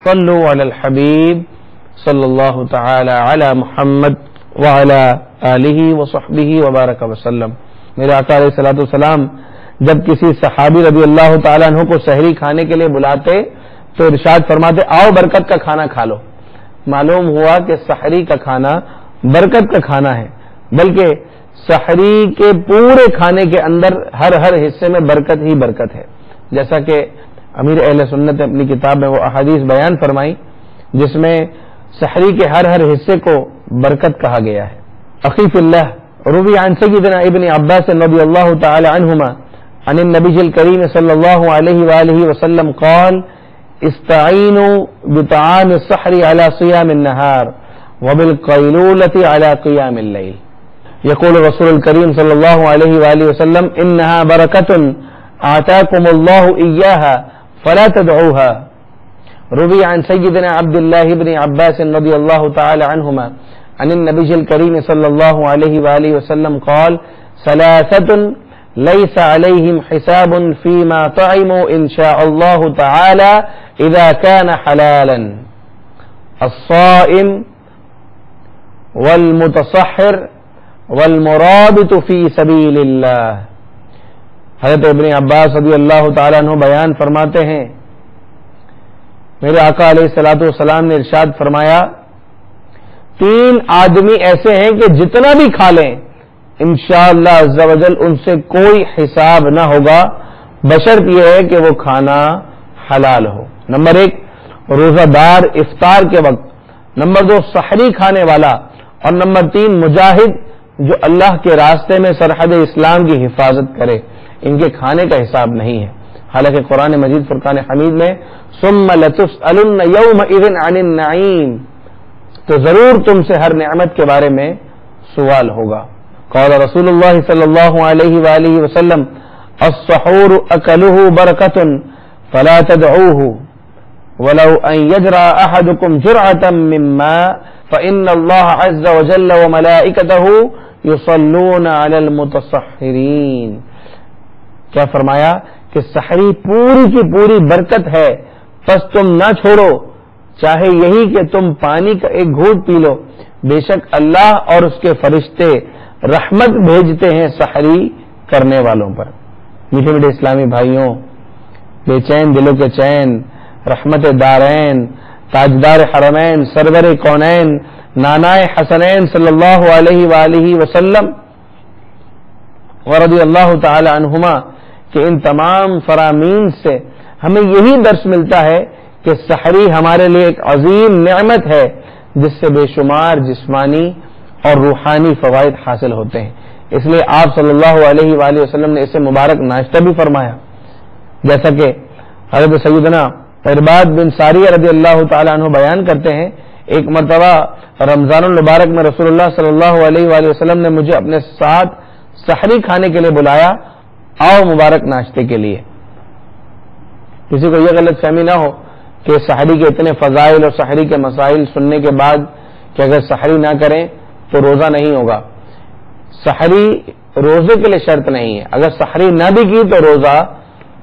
صلوا علی الحبیب صلی اللہ تعالی علی محمد وعلی آلہ وصحبہ وبارک وسلم۔ میرے آقا علیہ الصلوۃ والسلام جب کسی صحابی رضی اللہ تعالیٰ عنہ کو سحری کھانے کے لیے بلاتے تو ارشاد فرماتے آؤ برکت کا کھانا کھا لو۔ معلوم ہوا کہ سحری کا کھانا برکت کا کھانا ہے، بلکہ سحری کے پورے کھانے کے اندر ہر حصے میں برکت ہی برکت ہے، جیسا کہ امیر اہل سنت نے اپنی کتاب میں وہ احادیث بیان فرمائی جس میں سحری کے ہر حصے کو برکت کہا گیا ہے۔ اخی فی اللہ، روی عن سیدنا ابن عباس رضی اللہ تعالی عنہما عن النبی الکریم صلی اللہ علیہ وآلہ وسلم قال استعینوا بطعام السحر علی صیام النہار وبالقیلولۃ علی قیام اللیل۔ یقول رسول الکریم صلی اللہ علیہ وآلہ وسلم انہا برکۃ آتاکم اللہ ایاہا فلا تدعوها۔ روی عن سیدنا عبداللہ بن عباس رضی اللہ تعالی عنہما عن النبی الکریم صلی اللہ علیہ وآلہ وسلم قال ثلاثۃ لیس علیہم حساب فیما طعموا ان شاء اللہ تعالی اذا كان حلالا الصائم والمتصحر والمرابط فی سبیل اللہ۔ حضرت ابن عباس رضی اللہ تعالیٰ عنہ بیان فرماتے ہیں میرے آقا علیہ الصلوۃ والسلام نے ارشاد فرمایا تین آدمی ایسے ہیں کہ جتنا بھی کھا لیں انشاءاللہ عز و جل ان سے کوئی حساب نہ ہوگا بشرط یہ ہے کہ وہ کھانا حلال ہو۔ نمبر ایک روزہ دار افطار کے وقت، نمبر دو سحری کھانے والا، اور نمبر تین مجاہد جو اللہ کے راستے میں سرحد اسلام کی حفاظت کرے۔ ان کے کھانے کا حساب نہیں ہے، حالانکہ قرآن مجید فرقان حمید میں ثم لتسألن یومئذ عن النعیم، تو ضرور تم سے ہر نعمت کے بارے میں سوال ہوگا۔ قال رسول اللہ صلی اللہ علیہ وآلہ وسلم السحور اکلہ برکۃ فلا تدعوه ولو ان یجرع احدکم جرعة من ماء فإن اللہ عز وجل وملائکتہ یصلون علی المتصحرین۔ کیا فرمایا کہ سحری پوری کی پوری برکت ہے، پس تم نہ چھوڑو چاہے یہی کہ تم پانی کا ایک گھونٹ پی لو، بے شک اللہ اور اس کے فرشتے رحمت بھیجتے ہیں سحری کرنے والوں پر۔ میٹھے میٹھے اسلامی بھائیوں، بے چین دلوں کے چین، رحمت دارین، تاجدار حرمین، سرور کونین، نانائے حسنین صلی اللہ علیہ وآلہ وسلم ورضی اللہ تعالی عنہما کہ ان تمام فرامین سے ہمیں یہی درس ملتا ہے کہ سحری ہمارے لیے ایک عظیم نعمت ہے جس سے بے شمار جسمانی اور روحانی فوائد حاصل ہوتے ہیں۔ اس لیے آپ صلی اللہ علیہ وآلہ وسلم نے اسے مبارک ناشتہ بھی فرمایا، جیسا کہ حضرت سیدنا عرباد بن ساریہ رضی اللہ تعالی عنہ بیان کرتے ہیں ایک مرتبہ رمضان المبارک میں رسول اللہ صلی اللہ علیہ وآلہ وسلم نے مجھے اپنے ساتھ سحری کھانے کے لیے بلایا، آؤ مبارک ناشتے کے لیے۔ کسی کو یہ غلط فہمی نہ ہو کہ سحری کے اتنے فضائل اور سحری کے مسائل سننے کے بعد کہ اگر سحری نہ کریں تو روزہ نہیں ہوگا۔ سحری روزے کے لیے شرط نہیں ہے، اگر سحری نہ بھی کی تو روزہ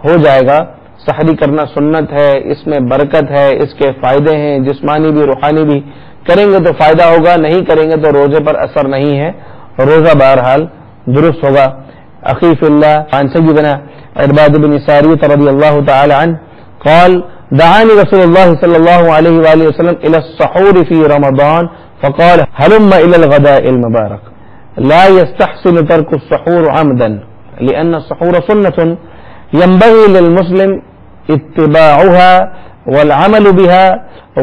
ہو جائے گا۔ سحری کرنا سنت ہے، اس میں برکت ہے، اس کے فائدے ہیں جسمانی بھی روحانی بھی، کریں گے تو فائدہ ہوگا، نہیں کریں گے تو روزے پر اثر نہیں ہے، روزہ بہرحال درست ہوگا۔ اخی فی اللہ عن سیدنا عرباد بن ساریہ رضی اللہ تعالی عنہ قال دعانی رسول اللہ صلی اللہ علیہ وآلہ وسلم الى السحور فی رمضان فقال هلم الى الغداء المبارک لا يستحسن ترک السحور عمدا لأن السحور سنة ينبغي للمسلم اتباعها والعمل بها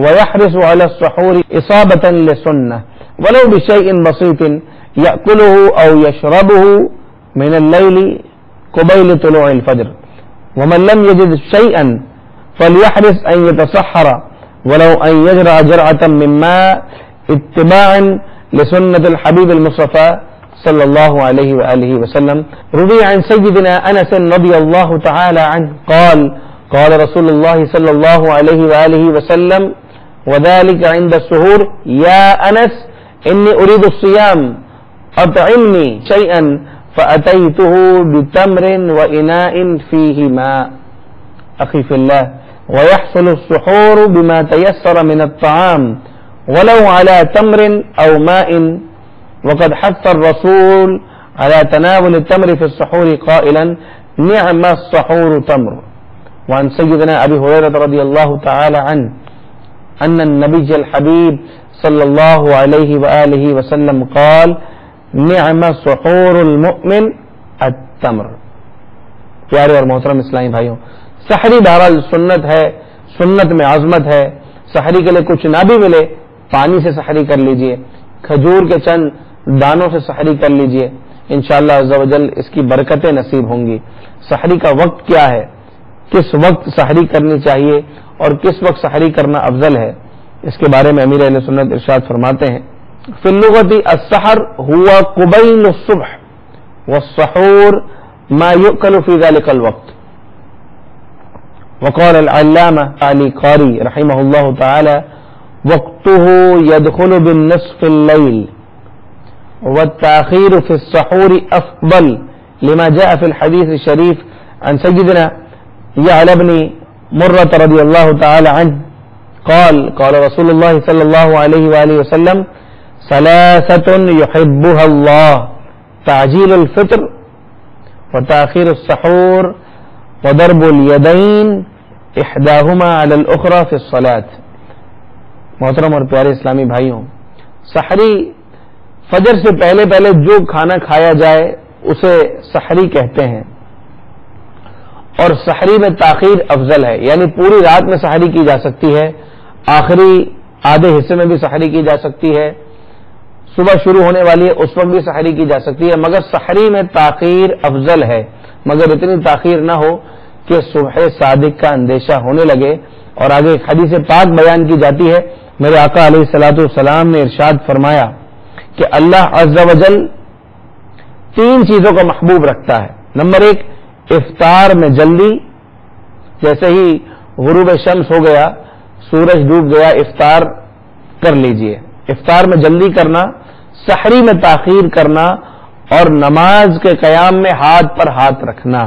ويحرص على السحور إصابة للسنة ولو بشيء بسيط يأكله أو يشربه من الليل قبيل طلوع الفجر ومن لم يجد شيئا فليحرص أن يتسحر ولو أن يجرع جرعة من ماء اتباعا لسنة الحبيب المصطفى صلى الله عليه وآله وسلم۔ روي عن سيدنا أنس رضي الله تعالى عنه قال قال رسول الله صلى الله عليه وآله وسلم وذلك عند السحور يا أنس إني أريد الصيام أطعمني شيئا فأتيته بتمر وإناء فيه ماء۔ أخي في الله، ويحصل السحور بما تيسر من الطعام ولو على تمر أو ماء وقد حث الرسول على تناول التمر في السحور قائلا نعم السحور تمر. وعن سيدنا أبي هريرة رضي الله تعالى عنه أن النبي الحبيب صلى الله عليه وآله وسلم قال نعم سحور المؤمن التمر. پیارے اور محترم اسلامی بھائیوں، سحری بہرحال سنت ہے، سنت میں عظمت ہے. سحری کے لیے کچھ نہ بھی ملے پانی سے سحری کر لیجئے، کھجور کے چند دانوں سے سحری کر لیجئے، انشاءاللہ عز و جل اس کی برکتیں نصیب ہوں گی. سحری کا وقت کیا ہے، کس وقت سحری کرنی چاہیے اور کس وقت سحری کرنا افضل ہے، اس کے بارے میں امیر اہل سنت ارشاد فرماتے ہیں فی اللغۃ السحر هو قبیل الصبح والسحور ما يؤكل في ذلك الوقت. وقال العلامة علي قاری رحمه الله تعالى وقته يدخل بالنصف الليل والتأخير في السحور أفضل لما جاء في الحديث الشريف عن سيدنا يعلى بن مرة رضي الله تعالى عنه قال قال رسول الله صلى الله عليه وآله وسلم ثلاثة يحبها الله تعجيل الفطر وتأخير السحور وضرب اليدين احداهما على الأخرى في الصلاة. محترم اور پیارے اسلامی بھائیوں، سحری فجر سے پہلے پہلے جو کھانا کھایا جائے اسے سحری کہتے ہیں، اور سحری میں تاخیر افضل ہے، یعنی پوری رات میں سحری کی جا سکتی ہے، آخری آدھے حصے میں بھی سحری کی جا سکتی ہے، صبح شروع ہونے والی ہے اس وقت بھی سحری کی جا سکتی ہے، مگر سحری میں تاخیر افضل ہے، مگر اتنی تاخیر نہ ہو کہ صبح صادق کا اندیشہ ہونے لگے. اور آگے ایک حدیث پاک بیان کی جاتی ہے، میرے آقا علیہ الصلوۃ والسلام نے ارشاد فرمایا کہ اللہ عز و جل تین چیزوں کو محبوب رکھتا ہے. نمبر ایک، افطار میں جلدی، جیسے ہی غروب شمس ہو گیا، سورج ڈوب گیا، افطار کر لیجئے. افطار میں جلدی کرنا، سحری میں تاخیر کرنا، اور نماز کے قیام میں ہاتھ پر ہاتھ رکھنا.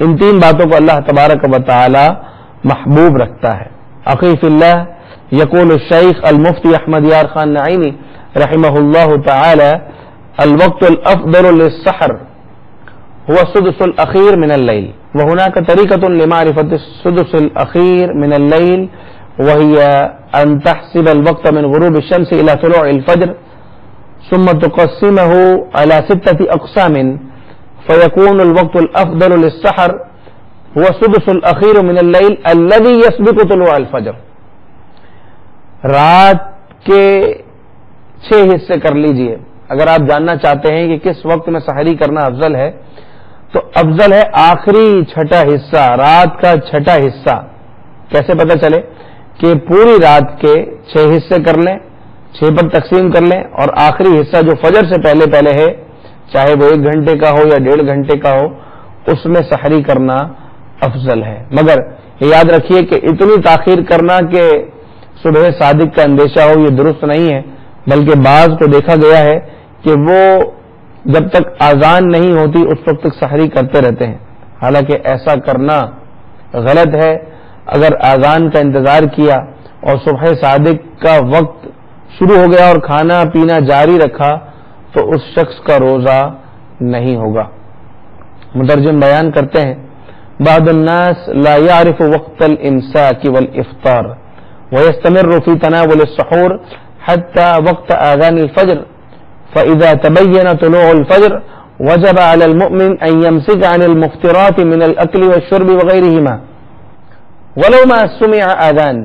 ان تین باتوں کو اللہ تبارک و تعالی محبوب رکھتا ہے. اخی فی اللہ، یقول الشیخ المفتی احمد یار خان نعیمی رحمہ اللہ تعالی الوقت الافضل للسحر هو السدس الاخیر من اللیل وهناك طریقۃ لمعرفۃ السدس الاخیر من اللیل وهي ان تحسب الوقت من غروب الشمس الى طلوع الفجر ثم تقسمه على 6 اقسام فيكون الوقت الافضل للسحر هو السدس الاخیر من اللیل الذي يسبق طلوع الفجر. رات کے 6 حصے کر لیجئے. اگر آپ جاننا چاہتے ہیں کہ کس وقت میں سحری کرنا افضل ہے تو افضل ہے آخری چھٹا حصہ، رات کا چھٹا حصہ. کیسے پتہ چلے؟ کہ پوری رات کے 6 حصے کر لیں، 6 پر تقسیم کر لیں، اور آخری حصہ جو فجر سے پہلے پہلے ہے، چاہے وہ 1 گھنٹے کا ہو یا 1.5 گھنٹے کا ہو، اس میں سحری کرنا افضل ہے. مگر یہ یاد رکھیے کہ اتنی تاخیر کرنا کہ صبح صادق کا اندیشہ ہو، یہ درست نہیں ہے. بلکہ بعض کو دیکھا گیا ہے کہ وہ جب تک اذان نہیں ہوتی اس وقت تک سحری کرتے رہتے ہیں، حالانکہ ایسا کرنا غلط ہے. اگر اذان کا انتظار کیا اور صبح صادق کا وقت شروع ہو گیا اور کھانا پینا جاری رکھا تو اس شخص کا روزہ نہیں ہوگا. مترجم بیان کرتے ہیں بعض الناس لا يعرف وقت الامساك والافطار ويستمر في تناول السحور حتى وقت اذان الفجر فاذا تبين طلوع الفجر وجب على المؤمن ان يمسك عن المفطرات من الاكل والشرب وغيرهما ولو ما سمع اذان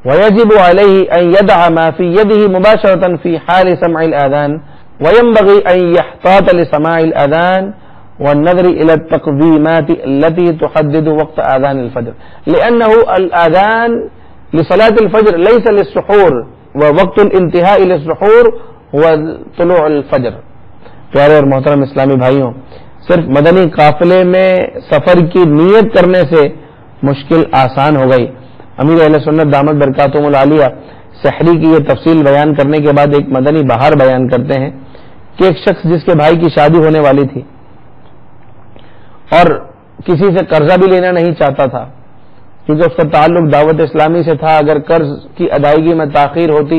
ويجب عليه ان يدع ما في يده مباشرة في حال سمع الاذان وينبغي ان يحتاط لسماع الاذان والنظر الى التقديمات التي تحدد وقت اذان الفجر لانه الاذان لصلاة الفجر ليس للسحور ووقت الانتهاء للسحور هو طلوع الفجر. پیارے اور محترم اسلامی بھائیوں، صرف مدنی قافلے میں سفر کی نیت کرنے سے مشکل آسان ہو گئی. امیر اہل سنت دامت برکاتہم العالیہ سحری کی یہ تفصیل بیان کرنے کے بعد ایک مدنی بہار بیان کرتے ہیں کہ ایک شخص جس کے بھائی کی شادی ہونے والی تھی اور کسی سے قرضہ بھی لینا نہیں چاہتا تھا، کیونکہ اس کا تعلق دعوت اسلامی سے تھا. اگر قرض کی ادائیگی میں تاخیر ہوتی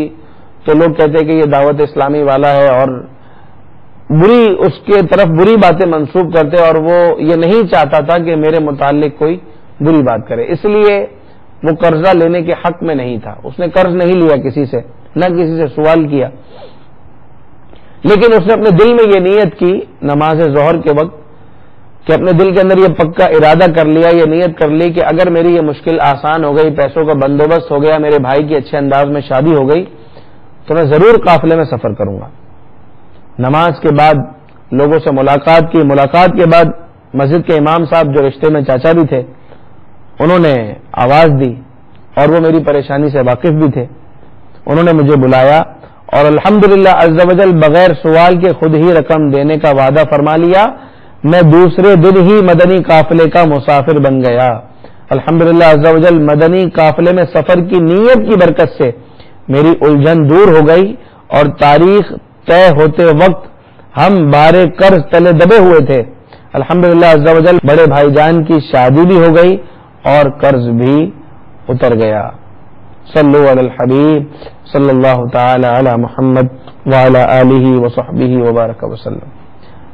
تو لوگ کہتے کہ یہ دعوت اسلامی والا ہے اور اس کے طرف بری باتیں منسوب کرتے, اور وہ یہ نہیں چاہتا تھا کہ میرے متعلق کوئی بری بات کرے, اس لیے وہ قرضہ لینے کے حق میں نہیں تھا. اس نے قرض نہیں لیا کسی سے, نہ کسی سے سوال کیا, لیکن اس نے اپنے دل میں یہ نیت کی نماز ظہر کے وقت کہ اپنے دل کے اندر یہ پکا ارادہ کر لیا, یہ نیت کر لی کہ اگر میری یہ مشکل آسان ہو گئی, پیسوں کا بندوبست ہو گیا, میرے بھائی کی اچھے انداز میں شادی ہو گئی, تو میں ضرور قافلے میں سفر کروں گا. نماز کے بعد لوگوں سے ملاقات کی. ملاقات کے بعد مسجد کے امام صاحب جو رشتے میں چاچا بھی تھے, انہوں نے آواز دی اور وہ میری پریشانی سے واقف بھی تھے. انہوں نے مجھے بلایا اور الحمدللہ عز و جل بغیر سوال کے خود ہی رقم دینے کا وعدہ فرما لیا. میں دوسرے دن ہی مدنی قافلے کا مسافر بن گیا. الحمدللہ عز و جل مدنی قافلے میں سفر کی نیت کی برکت سے میری الجھن دور ہو گئی, اور تاریخ طے ہوتے وقت ہم بارے قرض تلے دبے ہوئے تھے. الحمدللہ عز و جل بڑے بھائی جان کی شادی بھی ہو گئی اور قرض بھی اتر گیا. صلو علی الحبیب صلی اللہ تعالی علی محمد وعلی آلہ وصحبہ وبارک وسلم.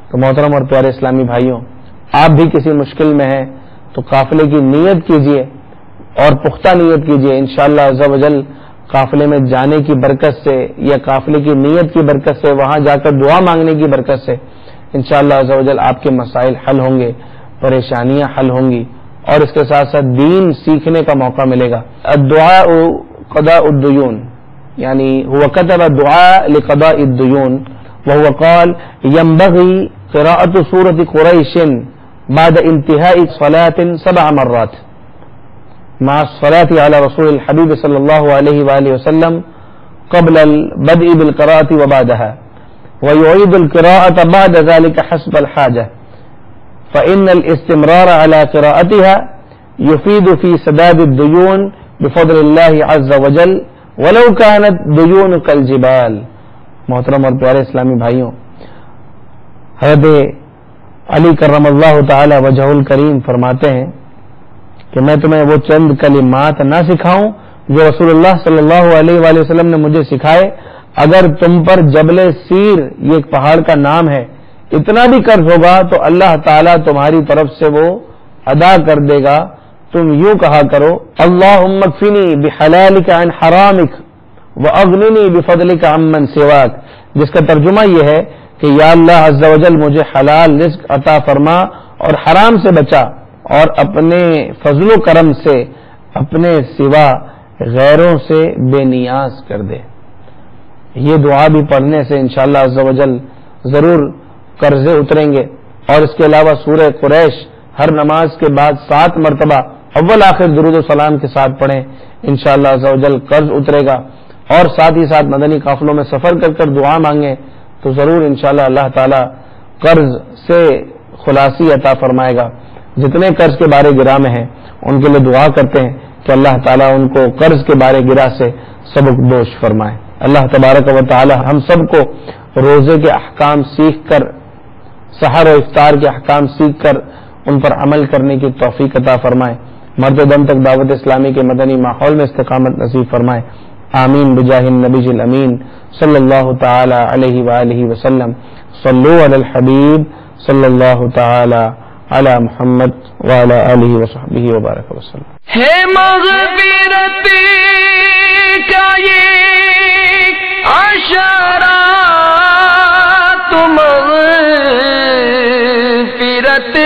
تو محترم اور پیارے اسلامی بھائیوں, آپ بھی کسی مشکل میں ہیں تو قافلے کی نیت کیجئے اور پختہ نیت کیجئے. انشاءاللہ عز و جل قافلے میں جانے کی برکت سے یا قافلے کی نیت کی برکت سے, وہاں جا کر دعا مانگنے کی برکت سے انشاءاللہ عز و جل آپ کے مسائل حل ہوں گے, پریشانیاں حل ہوں گی, اور اس کے ساتھ ساتھ دین سیکھنے کا موقع ملے گا. الدعاء قضاء الدیون, یعنی هو كتب الدعاء لقضاء الديون وهو قال ينبغي قراءة سورة قريش بعد انتهاء صلاة 7 مرات مع الصلاة على رسول الحبيب صلى الله عليه وآله وسلم قبل البدء بالقراءة وبعدها, ويعيد القراءة بعد ذلك حسب الحاجة, فإن الاستمرار على قراءتها يفيد في سداد الديون بفضل الله عز وجل ولو كانت ديون كالجبال. محترم اور پیارے اسلامی بھائیوں, حضرت علی کرم اللہ تعالی وجہ الکریم فرماتے ہیں کہ میں تمہیں وہ چند کلمات نہ سکھاؤں جو رسول اللہ صلی اللہ علیہ وآلہ وسلم نے مجھے سکھائے. اگر تم پر جبل سیر, یہ ایک پہاڑ کا نام ہے, اتنا بھی قرض ہوگا تو اللہ تعالیٰ تمہاری طرف سے وہ ادا کر دے گا. تم یوں کہا کرو اللہم اکفنی بحلالک عن حرامک واغننی بفضلک عمن سواک, جس کا ترجمہ یہ ہے کہ یا اللہ عز و جل مجھے حلال رزق عطا فرما اور حرام سے بچا, اور اپنے فضل و کرم سے اپنے سوا غیروں سے بے نیاز کر دے. یہ دعا بھی پڑھنے سے انشاءاللہ عز و جل ضرور قرضے اتریں گے. اور اس کے علاوہ سورہ قریش ہر نماز کے بعد 7 مرتبہ اول آخر درود و سلام کے ساتھ پڑھیں, انشاءاللہ عز و جل قرض اترے گا. اور ساتھ ہی ساتھ مدنی قافلوں میں سفر کر کر دعا مانگیں تو ضرور انشاءاللہ اللہ تعالی قرض سے خلاصی عطا فرمائے گا. جتنے قرض کے بارے گرا میں ہیں ان کے لیے دعا کرتے ہیں کہ اللہ تعالیٰ ان کو قرض کے بارے گرا سے سبق دوش فرمائے. اللہ تبارک و تعالی ہم سب کو روزے کے احکام سیکھ کر, سحر و افطار کے احکام سیکھ کر ان پر عمل کرنے کی توفیق عطا فرمائے. مرد دم تک دعوت اسلامی کے مدنی ماحول میں استقامت نصیب فرمائے. آمین بجاہ النبی الامین صلی اللہ تعالی علیہ وآلہ وسلم. صلو علی الحبیب صلی اللہ تعالی علی محمد وعلی آلہ وصحبہ وبارک وسلم. ہے مغفرت کا یہ اشارہ, مغفرت